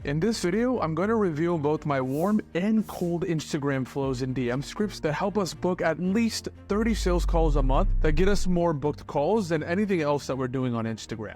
In this video, I'm going to reveal both my warm and cold Instagram flows and DM scripts that help us book at least 30 sales calls a month that get us more booked calls than anything else that we're doing on Instagram.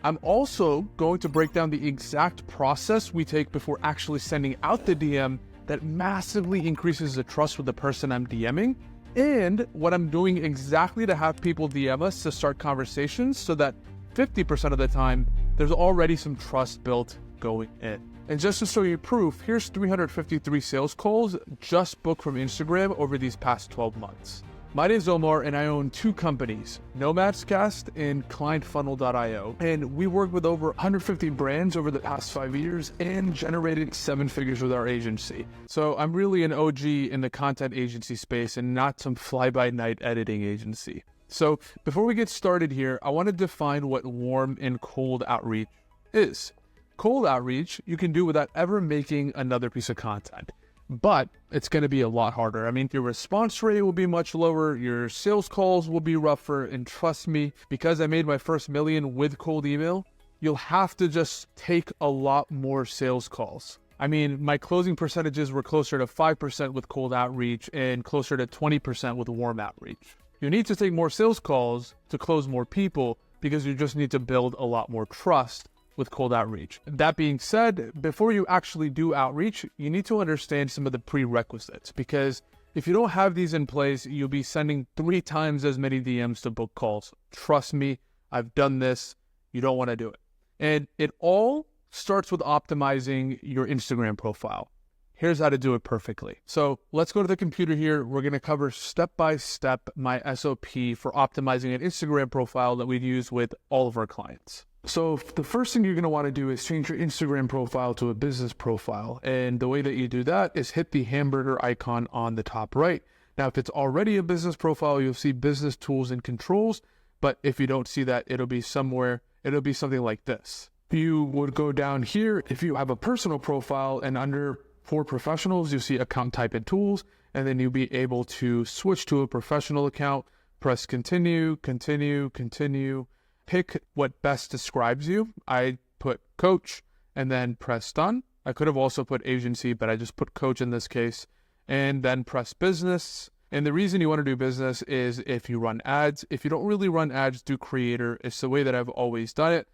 I'm also going to break down the exact process we take before actually sending out the DM that massively increases the trust with the person I'm DMing, and what I'm doing exactly to have people DM us to start conversations so that 50% of the time, there's already some trust built going in. And just to show you proof, here's 353 sales calls just booked from Instagram over these past 12 months. My name is Omar and I own two companies, Nomadscast and ClientFunnel.io. And we worked with over 150 brands over the past 5 years and generated 7 figures with our agency. So I'm really an OG in the content agency space and not some fly-by-night editing agency. So before we get started here, I want to define what warm and cold outreach is. Cold outreach you can do without ever making another piece of content, but it's going to be a lot harder. I mean, your response rate will be much lower, your sales calls will be rougher, and trust me, because I made my first million with cold email, you'll have to just take a lot more sales calls. I mean, my closing percentages were closer to 5% with cold outreach and closer to 20% with warm outreach. You need to take more sales calls to close more people because you just need to build a lot more trust with cold outreach. That being said, before you actually do outreach, you need to understand some of the prerequisites, because if you don't have these in place, you'll be sending 3 times as many DMs to book calls. Trust me, I've done this. You don't want to do it. And it all starts with optimizing your Instagram profile. Here's how to do it perfectly. So let's go to the computer here. We're going to cover step-by-step my SOP for optimizing an Instagram profile that we'd use with all of our clients. So the first thing you're going to want to do is change your Instagram profile to a business profile. And the way that you do that is hit the hamburger icon on the top right. Now, if it's already a business profile, you'll see business tools and controls. But if you don't see that, it'll be somewhere, it'll be something like this. You would go down here if you have a personal profile, and under for professionals, you see account type and tools, and then you'll be able to switch to a professional account, press continue, continue, continue. Pick what best describes you. I put coach and then press done. I could have also put agency, but I just put coach in this case, and then press business. And the reason you want to do business is if you run ads. If you don't really run ads, do creator. It's the way that I've always done it.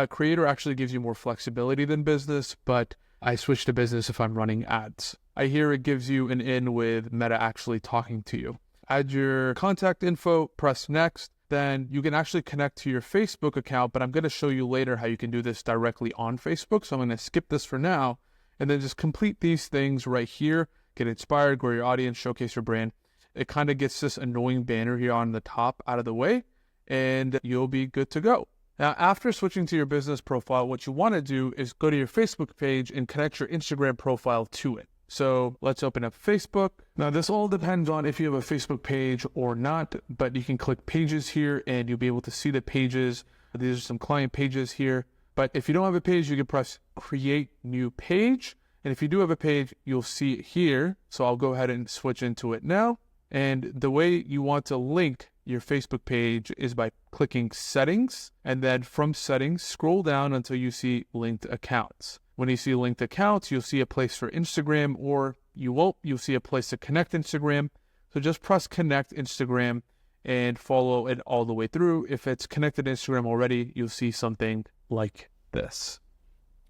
Creator actually gives you more flexibility than business, but I switch to business if I'm running ads. I hear it gives you an in with Meta actually talking to you. Add your contact info, press next. Then you can actually connect to your Facebook account, but I'm going to show you later how you can do this directly on Facebook. So I'm going to skip this for now and then just complete these things right here. Get inspired, grow your audience, showcase your brand. It kind of gets this annoying banner here on the top out of the way, and you'll be good to go. Now, after switching to your business profile, what you want to do is go to your Facebook page and connect your Instagram profile to it. So let's open up Facebook. Now, this all depends on if you have a Facebook page or not, but you can click pages here and you'll be able to see the pages. These are some client pages here. But if you don't have a page, you can press create new page. And if you do have a page, you'll see it here. So I'll go ahead and switch into it now. And the way you want to link your Facebook page is by clicking settings, and then from settings, scroll down until you see linked accounts. When you see linked accounts, you'll see a place for Instagram, or you won't. You'll see a place to connect Instagram. So just press connect Instagram and follow it all the way through. If it's connected to Instagram already, you'll see something like this.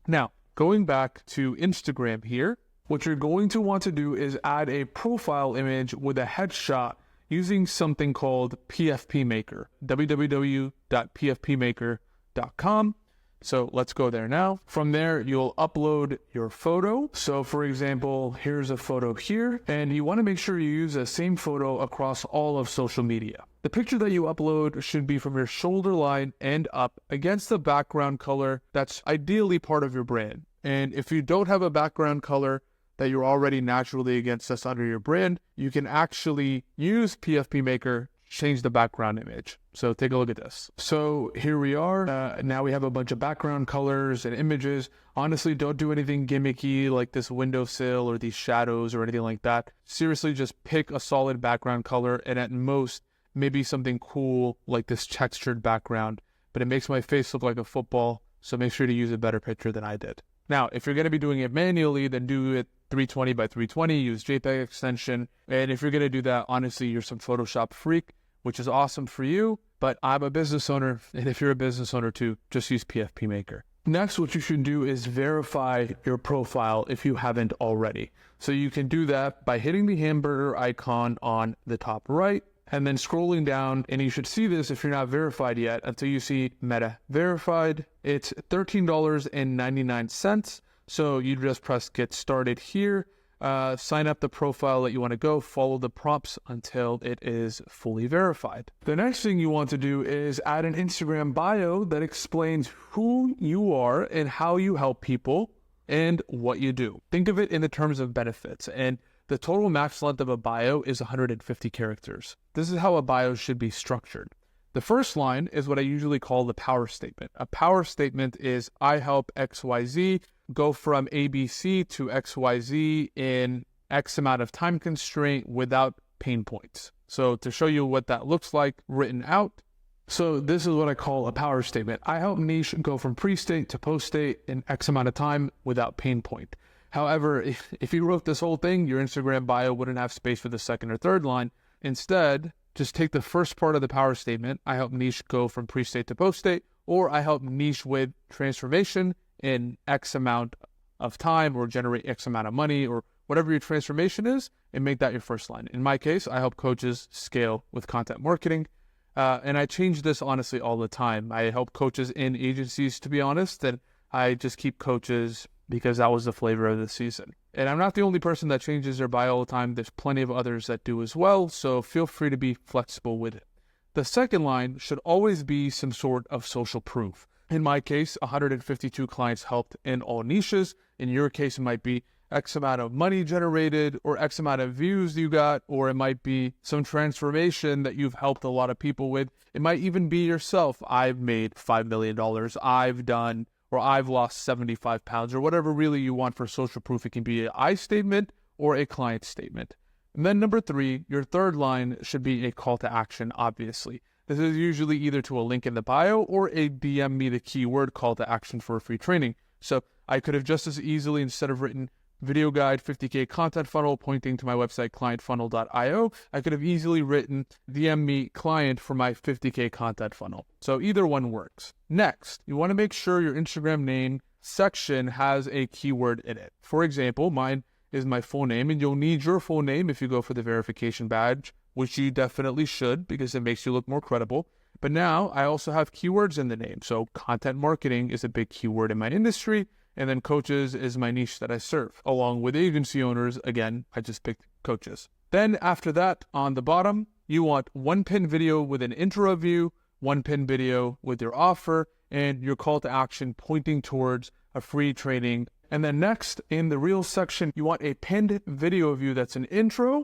Now, going back to Instagram here, what you're going to want to do is add a profile image with a headshot using something called PFP Maker, www.pfpmaker.com. So let's go there now. From there, you'll upload your photo. So for example, here's a photo here, and you want to make sure you use the same photo across all of social media. The picture that you upload should be from your shoulder line and up against the background color that's ideally part of your brand. And if you don't have a background color that you're already naturally against that's under your brand, you can actually use PFP Maker, change the background image. So take a look at this. So here we are. Now we have a bunch of background colors and images. Honestly, don't do anything gimmicky like this windowsill or these shadows or anything like that. Seriously, just pick a solid background color, and at most, maybe something cool like this textured background. But it makes my face look like a football, so make sure to use a better picture than I did. Now, if you're going to be doing it manually, then do it 320 by 320, use JPEG extension. And if you're going to do that, honestly, you're some Photoshop freak, which is awesome for you. But I'm a business owner, and if you're a business owner too, just use PFP Maker. Next, what you should do is verify your profile if you haven't already. So you can do that by hitting the hamburger icon on the top right, and then scrolling down, and you should see this if you're not verified yet until you see Meta Verified. It's $13.99. So you just press get started here, sign up the profile that you want to go, follow the prompts until it is fully verified. The next thing you want to do is add an Instagram bio that explains who you are and how you help people and what you do. Think of it in the terms of benefits, and the total max length of a bio is 150 characters. This is how a bio should be structured. The first line is what I usually call the power statement. A power statement is I help XYZ go from ABC to XYZ in X amount of time constraint without pain points. So to show you what that looks like written out, so this is what I call a power statement. I help niche go from pre-state to post-state in X amount of time without pain point. However, if you wrote this whole thing, your Instagram bio wouldn't have space for the second or third line. Instead, just take the first part of the power statement, I help niche go from pre-state to post-state, or I help niche with transformation in X amount of time or generate X amount of money or whatever your transformation is, and make that your first line. In my case, I help coaches scale with content marketing. And I change this honestly all the time. I help coaches in agencies, to be honest, and I just keep coaches because that was the flavor of the season. And I'm not the only person that changes their bio all the time. There's plenty of others that do as well, so feel free to be flexible with it. The second line should always be some sort of social proof. In my case, 152 clients helped in all niches. In your case, it might be X amount of money generated or X amount of views you got, or it might be some transformation that you've helped a lot of people with. It might even be yourself. I've made $5 million. I've done, or I've lost 75 pounds, or whatever really you want for social proof. It can be an I statement or a client statement. And then number 3, your third line should be a call to action, obviously. This is usually either to a link in the bio or a DM me the keyword call to action for a free training. So I could have just as easily, instead of written video guide 50K content funnel pointing to my website clientfunnel.io, I could have easily written DM me client for my 50K content funnel. So either one works. Next, you want to make sure your Instagram name section has a keyword in it. For example, mine is my full name, and you'll need your full name if you go for the verification badge, which you definitely should because it makes you look more credible. But now I also have keywords in the name. So content marketing is a big keyword in my industry, and then coaches is my niche that I serve. Along with agency owners, again, I just picked coaches. Then after that, on the bottom, you want one pin video with an intro of you, one pin video with your offer, and your call to action pointing towards a free training. And then next, in the Reels section, you want a pinned video of you that's an intro,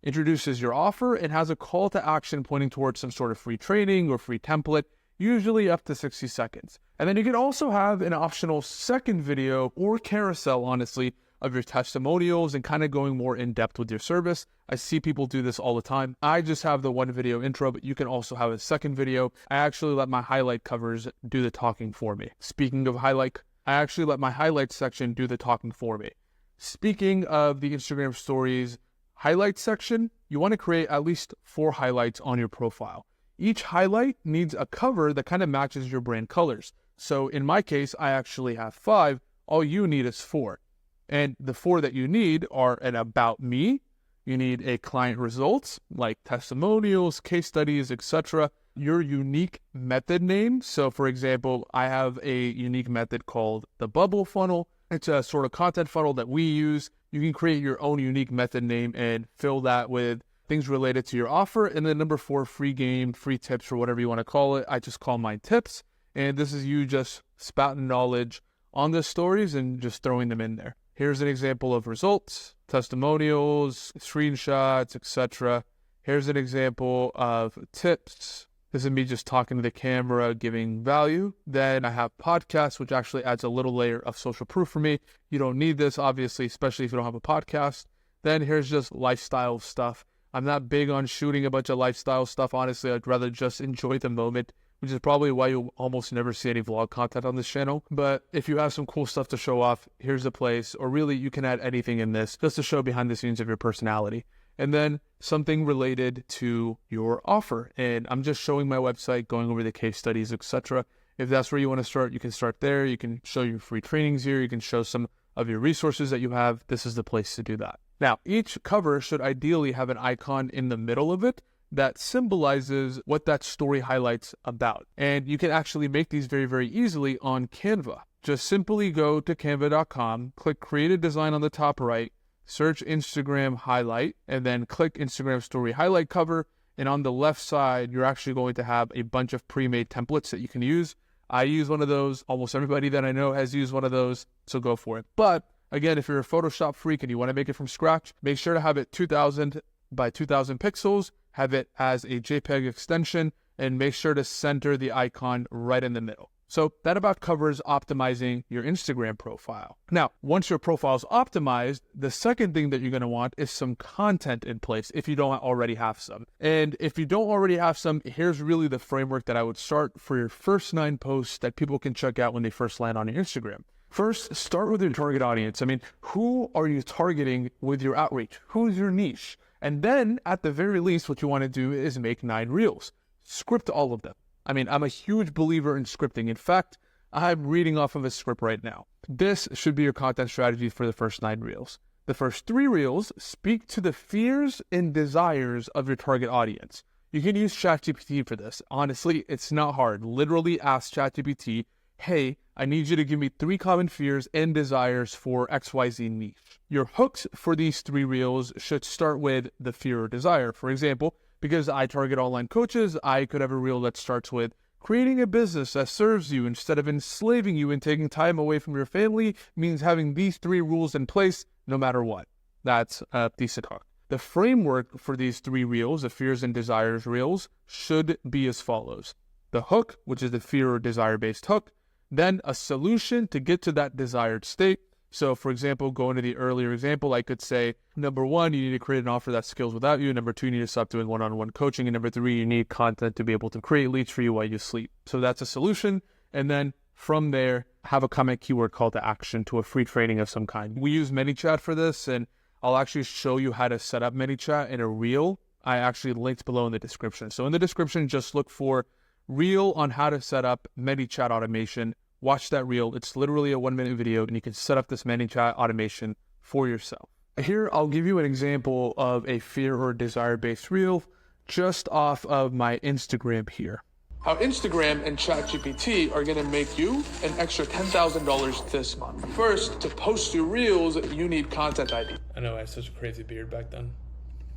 introduces your offer, and has a call to action pointing towards some sort of free training or free template, usually up to 60 seconds. And then you can also have an optional second video or carousel, honestly, of your testimonials and kind of going more in depth with your service. I see people do this all the time. I just have the one video intro, but you can also have a second video. I actually let my highlight covers do the talking for me. Speaking of highlight, I actually let my highlights section do the talking for me. Speaking of the Instagram stories highlights section, you want to create at least 4 highlights on your profile. Each highlight needs a cover that kind of matches your brand colors. So in my case, I actually have 5. All you need is 4. And the 4 that you need are an about me. You need a client results like testimonials, case studies, etc. Your unique method name. So for example, I have a unique method called the bubble funnel. It's a sort of content funnel that we use. You can create your own unique method name and fill that with things related to your offer. And then number 4, free game, free tips, or whatever you want to call it. I just call mine tips. And this is you just spouting knowledge on the stories and just throwing them in there. Here's an example of results, testimonials, screenshots, etc. Here's an example of tips. This is me just talking to the camera, giving value. Then I have podcasts, which actually adds a little layer of social proof for me. You don't need this, obviously, especially if you don't have a podcast. Then here's just lifestyle stuff. I'm not big on shooting a bunch of lifestyle stuff. Honestly, I'd rather just enjoy the moment which is probably why you almost never see any vlog content on this channel. But if you have some cool stuff to show off, here's the place. Or really, you can add anything in this just to show behind the scenes of your personality. And then something related to your offer. And I'm just showing my website, going over the case studies, etc. If that's where you want to start, you can start there. You can show your free trainings here. You can show some of your resources that you have. This is the place to do that. Now, each cover should ideally have an icon in the middle of it that symbolizes what that story highlights about. And you can actually make these very, very easily on Canva. Just simply go to canva.com, click create a design on the top right, search Instagram highlight, and then click Instagram story highlight cover. And on the left side, you're actually going to have a bunch of pre-made templates that you can use. I use one of those. Almost everybody that I know has used one of those, so go for it. But again, if you're a Photoshop freak and you want to make it from scratch, make sure to have it 2000 by 2000 pixels, have it as a JPEG extension, and make sure to center the icon right in the middle. So that about covers optimizing your Instagram profile. Now, once your profile is optimized, the second thing that you're going to want is some content in place if you don't already have some. And if you don't already have some, here's really the framework that I would start for your first 9 posts that people can check out when they first land on your Instagram. First, start with your target audience. I mean, who are you targeting with your outreach? Who's your niche? And then, at the very least, what you want to do is make 9 reels. Script all of them. I mean, I'm a huge believer in scripting. In fact, I'm reading off of a script right now. This should be your content strategy for the first 9 reels. The first 3 reels speak to the fears and desires of your target audience. You can use ChatGPT for this. Honestly, it's not hard. Literally ask ChatGPT, hey, I need you to give me 3 common fears and desires for XYZ niche. Your hooks for these 3 reels should start with the fear or desire. For example, because I target online coaches, I could have a reel that starts with creating a business that serves you instead of enslaving you and taking time away from your family means having these 3 rules in place no matter what. That's a decent hook. The framework for these 3 reels, the fears and desires reels, should be as follows. The hook, which is the fear or desire-based hook, then a solution to get to that desired state. So, for example, going to the earlier example, I could say, number 1, you need to create an offer that scales without you. Number 2, you need to stop doing one-on-one coaching. And number 3, you need content to be able to create leads for you while you sleep. So that's a solution. And then from there, have a comment keyword call to action to a free training of some kind. We use ManyChat for this, and I'll actually show you how to set up ManyChat in a reel. I actually linked below in the description. So in the description, just look for reel on how to set up ManyChat automation. Watch that reel. It's literally a 1-minute video, and you can set up this ManyChat automation for yourself. Here, I'll give you an example of a fear or desire-based reel just off of my Instagram here. How Instagram and ChatGPT are going to make you an extra $10,000 this month. First, to post your reels, you need Content ID. I know I had such a crazy beard back then.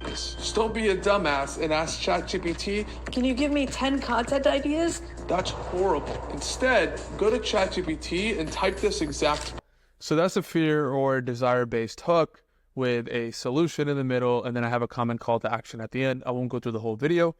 Just don't be a dumbass and ask ChatGPT, can you give me 10 content ideas? That's horrible. Instead, go to ChatGPT and type this exact. So that's a fear or desire-based hook with a solution in the middle, and then I have a comment call to action at the end. I won't go through the whole video.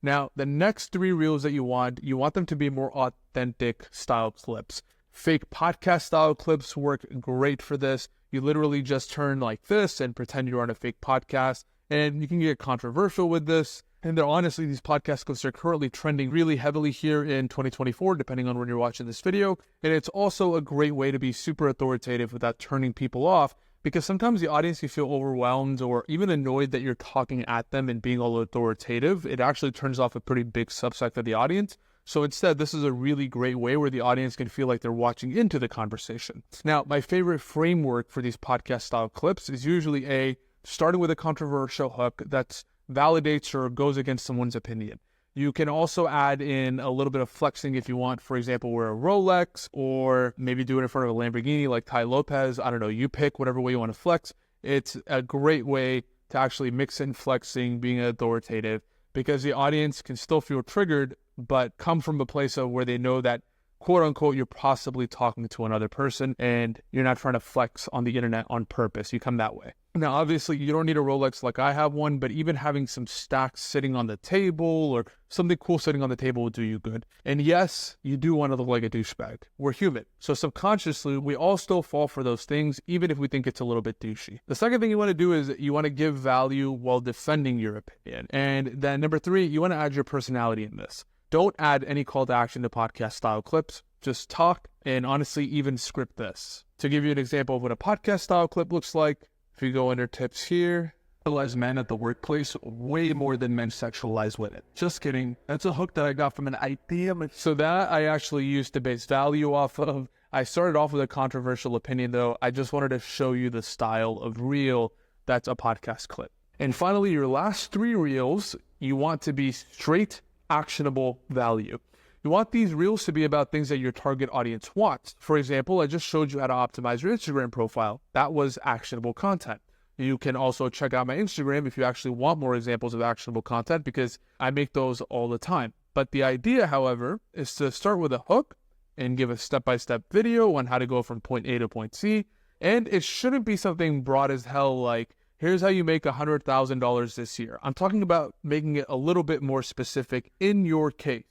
Now, the next 3 reels that you want them to be more authentic style clips. Fake podcast style clips work great for this. You literally just turn like this and pretend you're on a fake podcast. And you can get controversial with this. And honestly, these podcast clips are currently trending really heavily here in 2024, depending on when you're watching this video. And it's also a great way to be super authoritative without turning people off, because sometimes the audience can feel overwhelmed or even annoyed that you're talking at them and being all authoritative. It actually turns off a pretty big subset of the audience. So instead, this is a really great way where the audience can feel like they're watching into the conversation. Now, my favorite framework for these podcast style clips is usually starting with a controversial hook that validates or goes against someone's opinion. You can also add in a little bit of flexing if you want. For example, wear a Rolex, or maybe do it in front of a Lamborghini like Tai Lopez. I don't know, you pick whatever way you want to flex. It's a great way to actually mix in flexing, being authoritative, because the audience can still feel triggered, but come from a place of where they know that, quote unquote, you're possibly talking to another person and you're not trying to flex on the internet on purpose. You come that way. Now, obviously, you don't need a Rolex like I have one, but even having some stacks sitting on the table or something cool sitting on the table will do you good. And yes, you do want to look like a douchebag. We're human. So subconsciously, we all still fall for those things, even if we think it's a little bit douchey. The second thing you want to do is you want to give value while defending your opinion. And then number 3, you want to add your personality in this. Don't add any call to action to podcast style clips. Just talk and honestly even script this. To give you an example of what a podcast style clip looks like, if you go under tips here, sexualize men at the workplace way more than men sexualize women. Just kidding. That's a hook that I got from an idea. So that I actually used to base value off of. I started off with a controversial opinion though. I just wanted to show you the style of reel that's a podcast clip. And finally, your last 3 reels, you want to be straight, actionable value. You want these reels to be about things that your target audience wants. For example, I just showed you how to optimize your Instagram profile. That was actionable content. You can also check out my Instagram if you actually want more examples of actionable content because I make those all the time. But the idea, however, is to start with a hook and give a step-by-step video on how to go from point A to point C. And it shouldn't be something broad as hell like, here's how you make $100,000 this year. I'm talking about making it a little bit more specific in your case.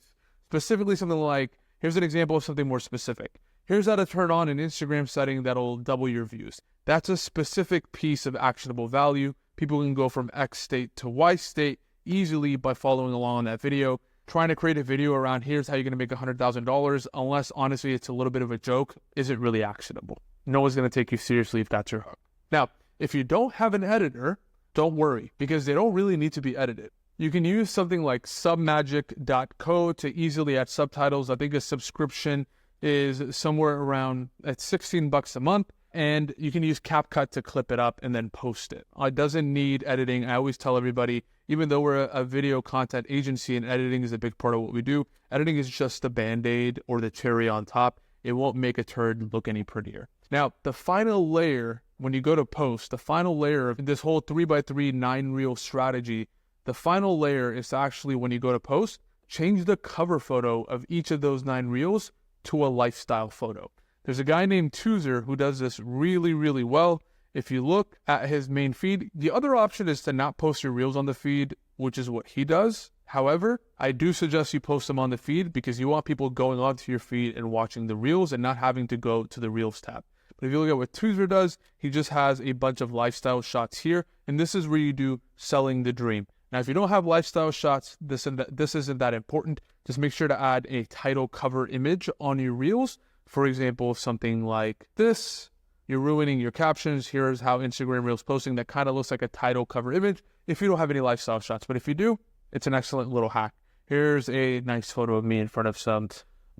Specifically something like, here's an example of something more specific. Here's how to turn on an Instagram setting that'll double your views. That's a specific piece of actionable value. People can go from X state to Y state easily by following along on that video. Trying to create a video around here's how you're going to make $100,000, unless honestly it's a little bit of a joke, isn't really actionable. No one's going to take you seriously if that's your hook. Now, if you don't have an editor, don't worry, because they don't really need to be edited. You can use something like submagic.co to easily add subtitles. I think a subscription is somewhere around at $16 a month, and you can use CapCut to clip it up and then post it. It doesn't need editing. I always tell everybody, even though we're a video content agency and editing is a big part of what we do, editing is just the Band-Aid or the cherry on top. It won't make a turd look any prettier. Now, the final layer, when you go to post, the final layer of this whole 3x3 9-reel strategy, the final layer is actually when you go to post, change the cover photo of each of those 9 reels to a lifestyle photo. There's a guy named Toozer who does this really, really well. If you look at his main feed, the other option is to not post your reels on the feed, which is what he does. However, I do suggest you post them on the feed because you want people going onto your feed and watching the reels and not having to go to the reels tab. But if you look at what Toozer does, he just has a bunch of lifestyle shots here, and this is where you do selling the dream. Now, if you don't have lifestyle shots, this isn't that important. Just make sure to add a title cover image on your reels. For example, something like this. You're ruining your captions. Here's how Instagram Reels posting. That kind of looks like a title cover image if you don't have any lifestyle shots. But if you do, it's an excellent little hack. Here's a nice photo of me in front of some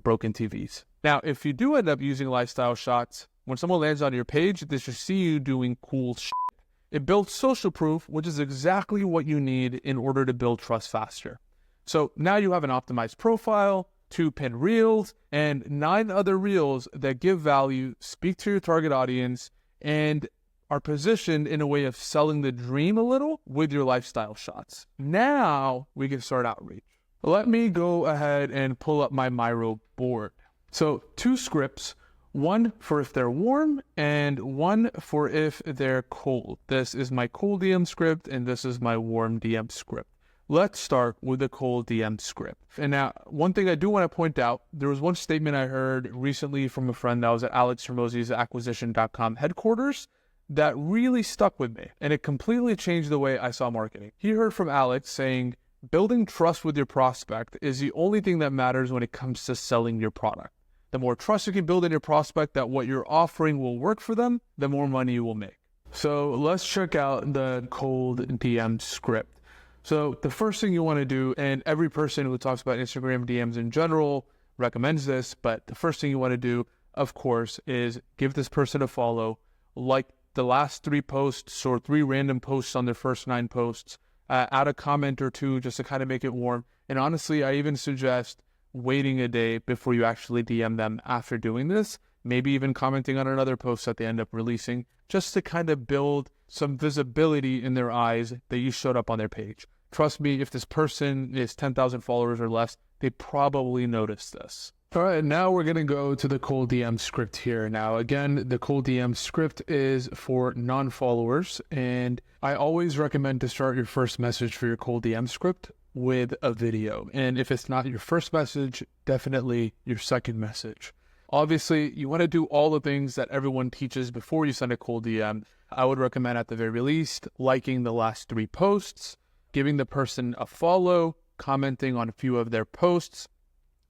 broken TVs. Now, if you do end up using lifestyle shots, when someone lands on your page, they should see you doing cool shit. It builds social proof, which is exactly what you need in order to build trust faster. So now you have an optimized profile, 2 pin reels, and 9 other reels that give value, speak to your target audience, and are positioned in a way of selling the dream a little with your lifestyle shots. Now we can start outreach. Let me go ahead and pull up my Miro board. So 2 scripts. One for if they're warm and one for if they're cold. This is my cold DM script and this is my warm DM script. Let's start with the cold DM script. And now, one thing I do want to point out, there was one statement I heard recently from a friend that was at Alex Hormozi's acquisition.com headquarters that really stuck with me. And it completely changed the way I saw marketing. He heard from Alex saying, building trust with your prospect is the only thing that matters when it comes to selling your product. The more trust you can build in your prospect that what you're offering will work for them, the more money you will make. So let's check out the cold DM script. So the first thing you want to do, and every person who talks about Instagram DMs in general recommends this, but the first thing you want to do, of course, is give this person a follow, like the last 3 posts or 3 random posts on their first 9 posts, add a comment or 2 just to kind of make it warm. And honestly, I even suggest waiting a day before you actually DM them after doing this, maybe even commenting on another post that they end up releasing, just to kind of build some visibility in their eyes that you showed up on their page. Trust me, if this person is 10,000 followers or less, they probably noticed this. All right, now we're going to go to the cold DM script here. Now, again, the cold DM script is for non-followers, and I always recommend to start your first message for your cold DM script with a video. And if it's not your first message, definitely your second message. Obviously, you want to do all the things that everyone teaches before you send a cold DM. I would recommend at the very least liking the last 3 posts, giving the person a follow, commenting on a few of their posts.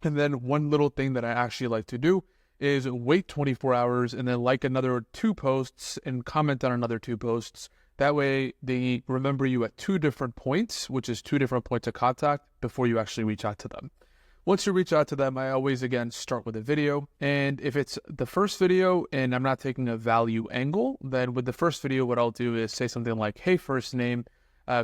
And then one little thing that I actually like to do is wait 24 hours and then like another 2 posts and comment on another 2 posts. That way they remember you at 2 different points, which is 2 different points of contact before you actually reach out to them. Once you reach out to them, I always, again, start with a video. And if it's the first video and I'm not taking a value angle, then with the first video, what I'll do is say something like, hey, first name,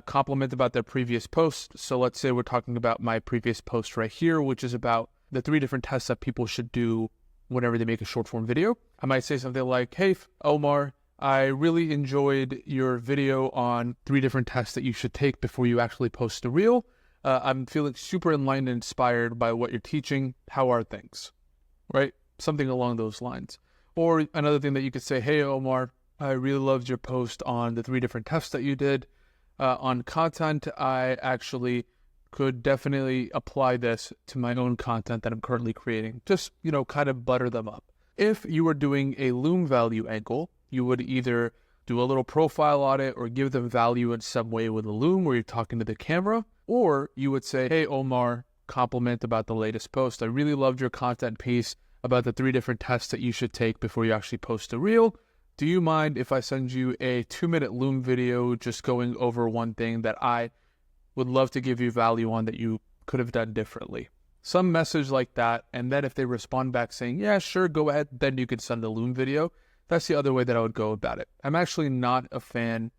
compliment about their previous post. So let's say we're talking about my previous post right here, which is about the 3 different tests that people should do whenever they make a short form video. I might say something like, hey, Omar, I really enjoyed your video on 3 different tests that you should take before you actually post a reel. I'm feeling super enlightened and inspired by what you're teaching. How are things? Right? Something along those lines. Or another thing that you could say, hey, Omar, I really loved your post on the 3 different tests that you did. On content, I actually could definitely apply this to my own content that I'm currently creating. Just, kind of butter them up. If you were doing a Loom value angle, you would either do a little profile audit or give them value in some way with a Loom where you're talking to the camera, or you would say, hey, Omar, compliment about the latest post. I really loved your content piece about the 3 different tests that you should take before you actually post a reel. Do you mind if I send you a 2-minute Loom video just going over one thing that I would love to give you value on that you could have done differently? Some message like that, and then if they respond back saying, yeah, sure, go ahead, then you can send a Loom video. That's the other way that I would go about it. I'm actually not a fan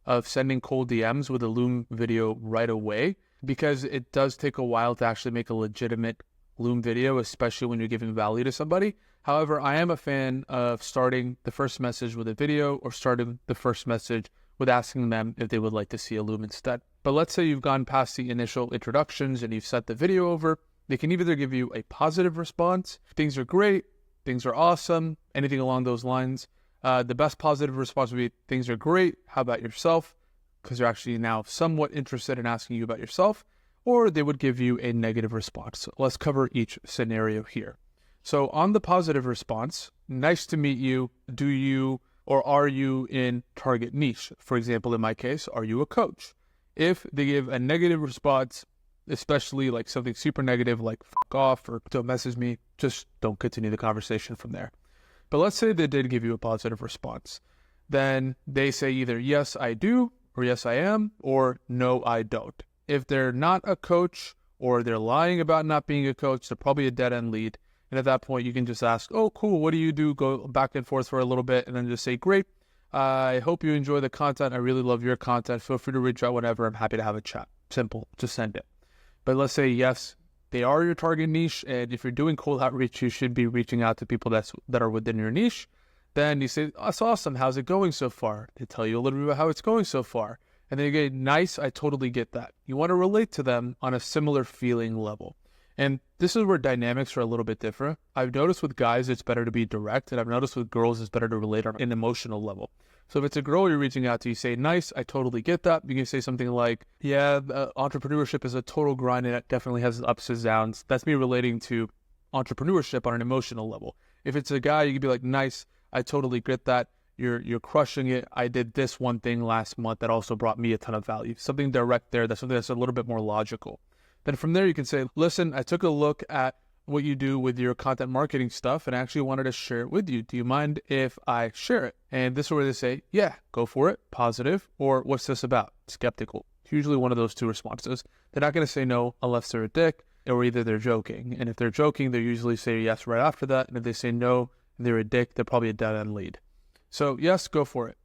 of sending cold DMs with a Loom video right away because it does take a while to actually make a legitimate Loom video, especially when you're giving value to somebody. However, I am a fan of starting the first message with a video or starting the first message with asking them if they would like to see a Loom instead. But let's say you've gone past the initial introductions and you've sent the video over. They can either give you a positive response, things are great, things are awesome, anything along those lines. The best positive response would be, things are great, how about yourself? Because they're actually now somewhat interested in asking you about yourself. Or they would give you a negative response. So let's cover each scenario here. So on the positive response, nice to meet you. Do you or are you in target niche? For example, in my case, are you a coach? If they give a negative response, especially like something super negative like fuck off or don't message me, just don't continue the conversation from there. But let's say they did give you a positive response. Then they say either yes, I do, or yes, I am, or no, I don't. If they're not a coach or they're lying about not being a coach, they're probably a dead-end lead. And at that point, you can just ask, oh, cool, what do you do? Go back and forth for a little bit and then just say, great. I hope you enjoy the content. I really love your content. Feel free to reach out whenever. I'm happy to have a chat. Simple. Just send it. But let's say, yes, they are your target niche. And if you're doing cold outreach, you should be reaching out to people that are within your niche. Then you say, that's awesome. How's it going so far? They tell you a little bit about how it's going so far. And then you get, nice, I totally get that. You want to relate to them on a similar feeling level. And this is where dynamics are a little bit different. I've noticed with guys, it's better to be direct. And I've noticed with girls, it's better to relate on an emotional level. So if it's a girl you're reaching out to, you say, nice, I totally get that. You can say something like, yeah, entrepreneurship is a total grind and it definitely has ups and downs. That's me relating to entrepreneurship on an emotional level. If it's a guy, you can be like, nice, I totally get that. You're crushing it. I did this one thing last month that also brought me a ton of value. Something direct there. That's something that's a little bit more logical. Then from there, you can say, listen, I took a look at what you do with your content marketing stuff and I actually wanted to share it with you. Do you mind if I share it? And this is where they say, yeah, go for it, positive, or what's this about? Skeptical. It's usually one of those 2 responses. They're not going to say no unless they're a dick or either they're joking. And if they're joking, they usually say yes right after that. And if they say no, they're a dick, they're probably a dead-end lead. So yes, go for it.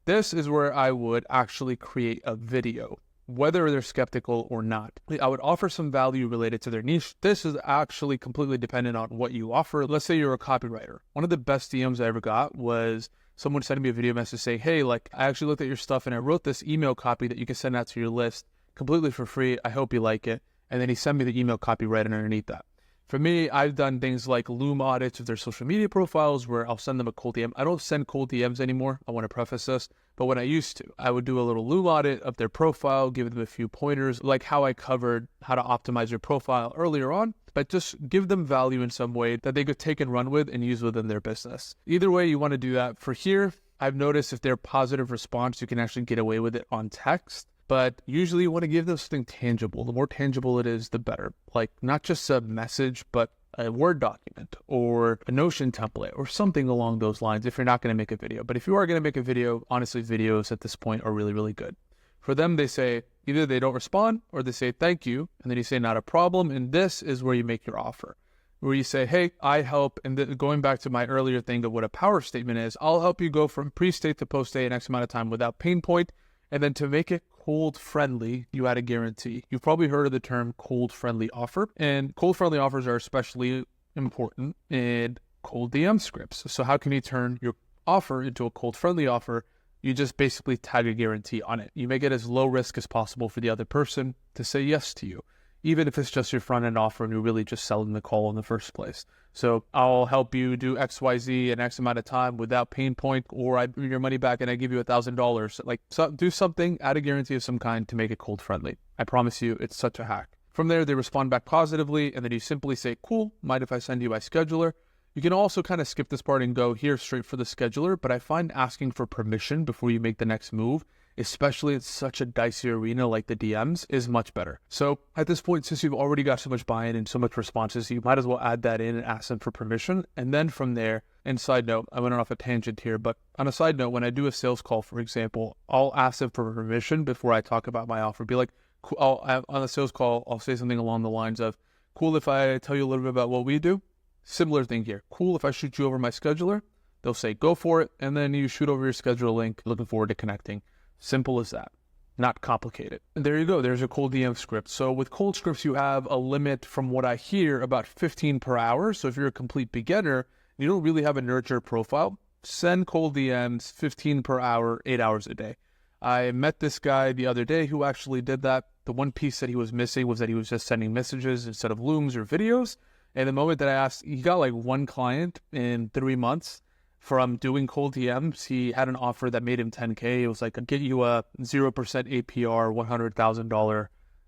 This is where I would actually create a video, whether they're skeptical or not. I would offer some value related to their niche. This is actually completely dependent on what you offer. Let's say you're a copywriter. One of the best DMs I ever got was someone sending me a video message saying, hey, like I actually looked at your stuff and I wrote this email copy that you can send out to your list completely for free. I hope you like it. And then he sent me the email copy right underneath that. For me, I've done things like Loom audits of their social media profiles where I'll send them a cold DM. I don't send cold DMs anymore. I want to preface this. But when I used to, I would do a little Loom audit of their profile, give them a few pointers, like how I covered how to optimize your profile earlier on, but just give them value in some way that they could take and run with and use within their business. Either way, you want to do that. For here, I've noticed if they're positive response, you can actually get away with it on text. But usually you want to give them something tangible. The more tangible it is, the better. Like not just a message, but a Word document or a Notion template or something along those lines if you're not going to make a video. But if you are going to make a video, honestly, videos at this point are really, really good. For them, they say either they don't respond or they say thank you, and then you say not a problem. And this is where you make your offer, where you say, hey, I help. And going back to my earlier thing of what a power statement is, I'll help you go from pre-state to post-state in X amount of time without pain point. And then to make it cold friendly, you add a guarantee. You've probably heard of the term cold friendly offer, and cold friendly offers are especially important in cold DM scripts. So how can you turn your offer into a cold friendly offer? You just basically tag a guarantee on it. You make it as low risk as possible for the other person to say yes to you, even if it's just your front end offer and you're really just selling the call in the first place. So I'll help you do XYZ in X amount of time without pain point, or I bring your money back and I give you $1,000. Like, so do something, add a guarantee of some kind to make it cold friendly. I promise you, it's such a hack. From there, they respond back positively, and then you simply say, cool, mind if I send you my scheduler? You can also kind of skip this part and go here straight for the scheduler, but I find asking for permission before you make the next move, especially in such a dicey arena like the DMs, is much better. So at this point, since you've already got so much buy-in and so much responses, you might as well add that in and ask them for permission. And then from there, and side note, I went off a tangent here, but on a side note, when I do a sales call, for example, I'll ask them for permission before I talk about my offer. Be like, on a sales call, I'll say something along the lines of, cool if I tell you a little bit about what we do? Similar thing here. Cool if I shoot you over my scheduler? They'll say, go for it. And then you shoot over your scheduler link. Looking forward to connecting. Simple as that. Not complicated. And there you go. There's a cold DM script. So with cold scripts, you have a limit from what I hear about 15 per hour. So if you're a complete beginner, you don't really have a nurture profile, send cold DMs 15 per hour, 8 hours a day. I met this guy the other day who actually did that. The one piece that he was missing was that he was just sending messages instead of looms or videos. And the moment that I asked, he got like one client in 3 months from doing cold DMs. He had an offer that made him $10K. It was like, I'll get you a 0% APR, $100,000,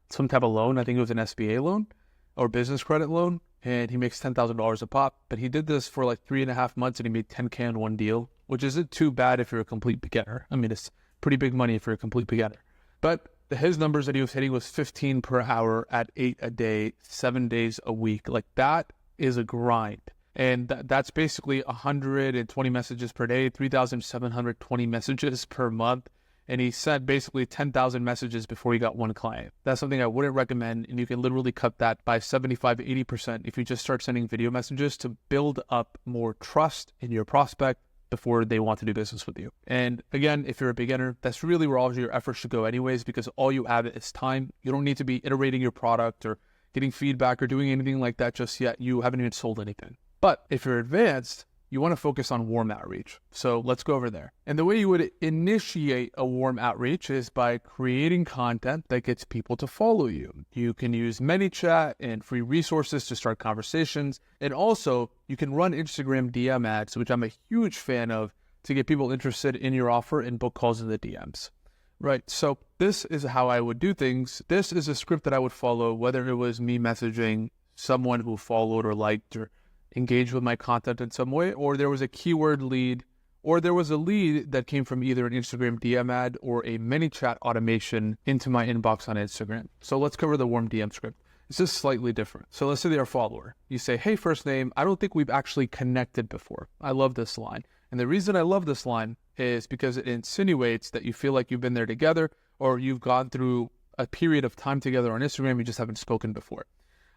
some type of loan. I think it was an SBA loan or business credit loan. And he makes $10,000 a pop. But he did this for like 3.5 months and he made $10K on one deal, which isn't too bad if you're a complete beginner. I mean, it's pretty big money if you're a complete beginner. But his numbers that he was hitting was 15 per hour at 8 a day, 7 days a week. Like that is a grind. And that's basically 120 messages per day, 3,720 messages per month. And he sent basically 10,000 messages before he got one client. That's something I wouldn't recommend. And you can literally cut that by 75, 80% if you just start sending video messages to build up more trust in your prospect before they want to do business with you. And again, if you're a beginner, that's really where all of your efforts should go anyways, because all you have is time. You don't need to be iterating your product or getting feedback or doing anything like that just yet. You haven't even sold anything. But if you're advanced, you want to focus on warm outreach. So let's go over there. And the way you would initiate a warm outreach is by creating content that gets people to follow you. You can use ManyChat and free resources to start conversations. And also you can run Instagram DM ads, which I'm a huge fan of, to get people interested in your offer and book calls in the DMs. Right. So this is how I would do things. This is a script that I would follow, whether it was me messaging someone who followed or liked or engage with my content in some way, or there was a keyword lead, or there was a lead that came from either an Instagram DM ad or a ManyChat automation into my inbox on Instagram. So let's cover the warm DM script. It's just slightly different. So let's say they're a follower. You say, hey, first name, I don't think we've actually connected before. I love this line. And the reason I love this line is because it insinuates that you feel like you've been there together, or you've gone through a period of time together on Instagram, you just haven't spoken before.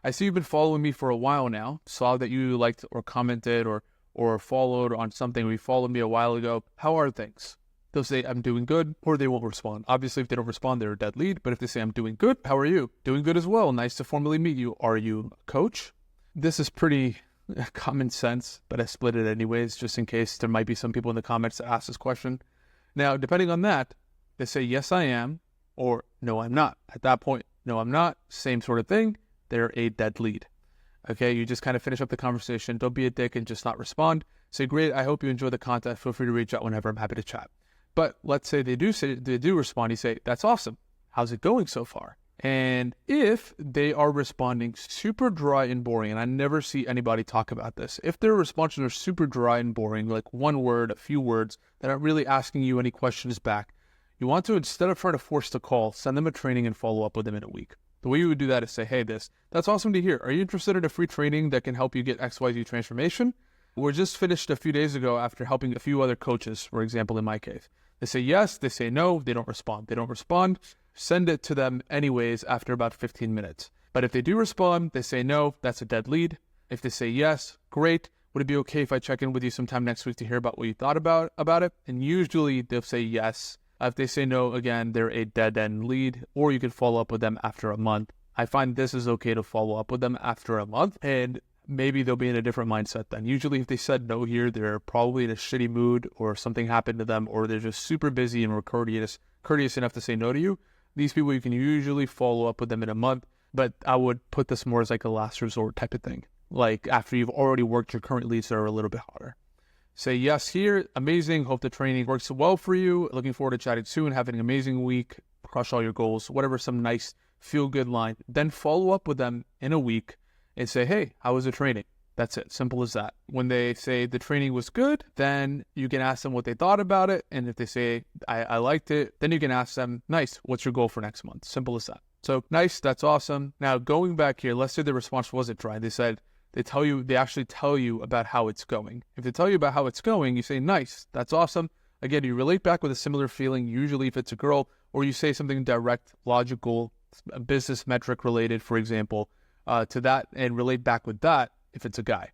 I see you've been following me for a while now, saw that you liked or commented or followed on something, or you followed me a while ago. How are things? They'll say, I'm doing good, or they won't respond. Obviously, if they don't respond, they're a dead lead. But if they say, I'm doing good, how are you? Doing good as well. Nice to formally meet you. Are you a coach? This is pretty common sense, but I split it anyways, just in case there might be some people in the comments that ask this question. Now, depending on that, they say, yes, I am, or no, I'm not. At that point, no, I'm not. Same sort of thing. They're a dead lead. Okay, you just kind of finish up the conversation. Don't be a dick and just not respond. Say, great, I hope you enjoy the content. Feel free to reach out whenever. I'm happy to chat. But let's say they do respond. You say, that's awesome. How's it going so far? And if they are responding super dry and boring, and I never see anybody talk about this, if their responses are super dry and boring, like one word, a few words, they're not really asking you any questions back, You want to, instead of trying to force the call, send them a training and follow up with them in a week. The way you would do that is say, hey, that's awesome to hear. Are you interested in a free training that can help you get XYZ transformation? We're just finished a few days ago after helping a few other coaches, for example, in my case. They say yes, they say no, they don't respond. They don't respond, send it to them anyways after about 15 minutes. But if they do respond, they say no, that's a dead lead. If they say yes, great. Would it be okay if I check in with you sometime next week to hear about what you thought about it? And usually they'll say yes. If they say no, again, they're a dead end lead, or you can follow up with them after a month. I find this is okay to follow up with them after a month, and maybe they'll be in a different mindset then. Usually if they said no here, they're probably in a shitty mood, or something happened to them, or they're just super busy and were courteous enough to say no to you. These people, you can usually follow up with them in a month, but I would put this more as like a last resort type of thing. Like after you've already worked your current leads that are a little bit harder. Say yes here, amazing, hope the training works well for you. Looking forward to chatting soon, having an amazing week, crush all your goals, whatever, some nice feel-good line. Then follow up with them in a week and say, hey, how was the training? That's it, simple as that. When they say the training was good, then you can ask them what they thought about it. And if they say, I liked it, then you can ask them, nice, what's your goal for next month? Simple as that. So nice, that's awesome. Now going back here, let's say the response wasn't dry. They said, they actually tell you about how it's going. If they tell you about how it's going, you say, nice, that's awesome. Again, you relate back with a similar feeling, usually if it's a girl, or you say something direct, logical, business metric related, for example, to that, and relate back with that if it's a guy.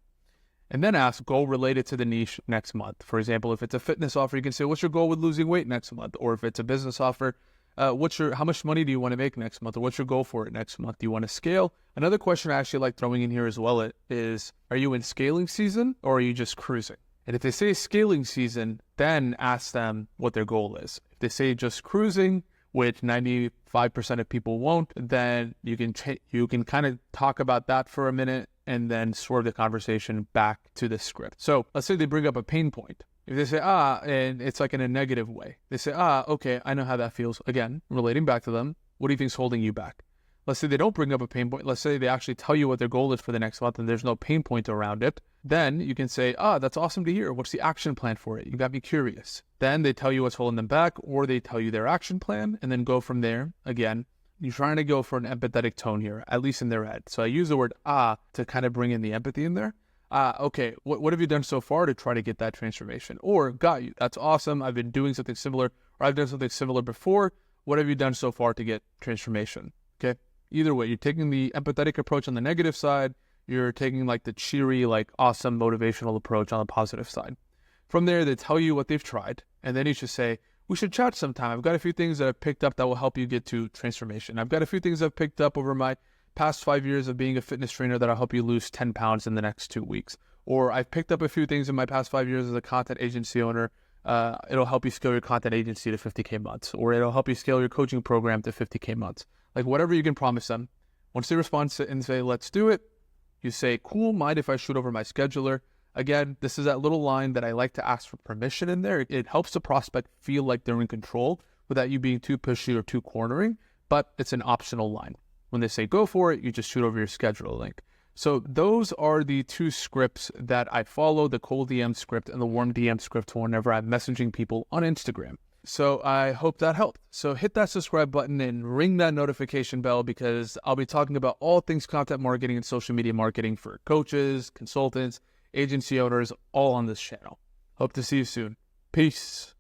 And then ask goal related to the niche next month. For example, if it's a fitness offer, you can say, what's your goal with losing weight next month? Or if it's a business offer, how much money do you want to make next month? Or what's your goal for it next month? Do you want to scale? Another question I actually like throwing in here as well is, are you in scaling season or are you just cruising? And if they say scaling season, then ask them what their goal is. If they say just cruising, which 95% of people won't, then you can kind of talk about that for a minute and then swerve the conversation back to the script. So let's say they bring up a pain point. If they say, and it's like in a negative way, they say, okay, I know how that feels. Again, relating back to them, what do you think is holding you back? Let's say they don't bring up a pain point. Let's say they actually tell you what their goal is for the next month and there's no pain point around it. Then you can say, that's awesome to hear. What's the action plan for it? You got me curious. Then they tell you what's holding them back, or they tell you their action plan and then go from there. Again, you're trying to go for an empathetic tone here, at least in their head. So I use the word to kind of bring in the empathy in there. Okay, what have you done so far to try to get that transformation? Or, got you, that's awesome, I've been doing something similar, or I've done something similar before. What have you done so far to get transformation? Okay, either way, you're taking the empathetic approach on the negative side, you're taking like the cheery, like awesome motivational approach on the positive side. From there, they tell you what they've tried, and then you should say, we should chat sometime. I've got a few things that I've picked up that will help you get to transformation. I've got a few things I've picked up over my past 5 years of being a fitness trainer that'll help you lose 10 pounds in the next 2 weeks. Or I've picked up a few things in my past 5 years as a content agency owner. It'll help you scale your content agency to 50K months, or it'll help you scale your coaching program to 50K months. Like whatever you can promise them. Once they respond and say, let's do it, you say, cool, mind if I shoot over my scheduler? Again, this is that little line that I like to ask for permission in there. It helps the prospect feel like they're in control without you being too pushy or too cornering, but it's an optional line. When they say go for it, you just shoot over your schedule link. So those are the two scripts that I follow, the cold DM script and the warm DM script whenever I'm messaging people on Instagram. So I hope that helped. So hit that subscribe button and ring that notification bell, because I'll be talking about all things content marketing and social media marketing for coaches, consultants, agency owners, all on this channel. Hope to see you soon. Peace.